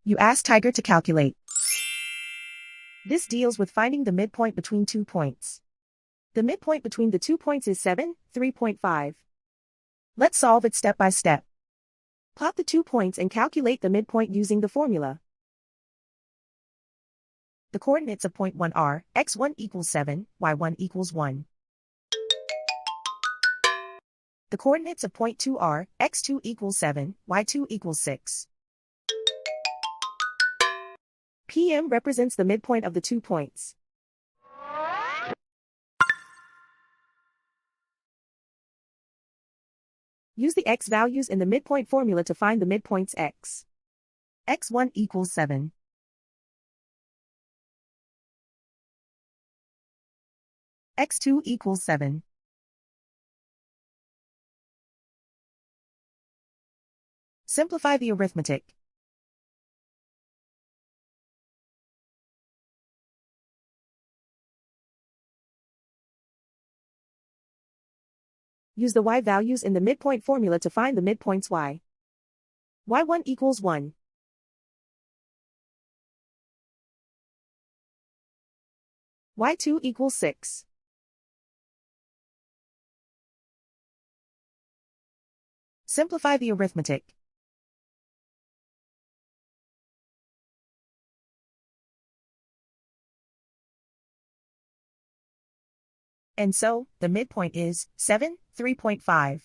You ask Tiger to calculate. This deals with finding the midpoint between 2 points. The midpoint between the 2 points is 7, 3.5. Let's solve it step by step. Plot the 2 points and calculate the midpoint using the formula. The coordinates of point 1 are x1 equals 7, y1 equals 1. The coordinates of point 2 are x2 equals 7, y2 equals 6. PM represents the midpoint of the 2 points. Use the x values in the midpoint formula to find the midpoints x. x1 equals 7. x2 equals 7. Simplify the arithmetic. Use the y values in the midpoint formula to find the midpoints y. y1 equals 1. y2 equals 6. Simplify the arithmetic. And so, the midpoint is 7, 3.5.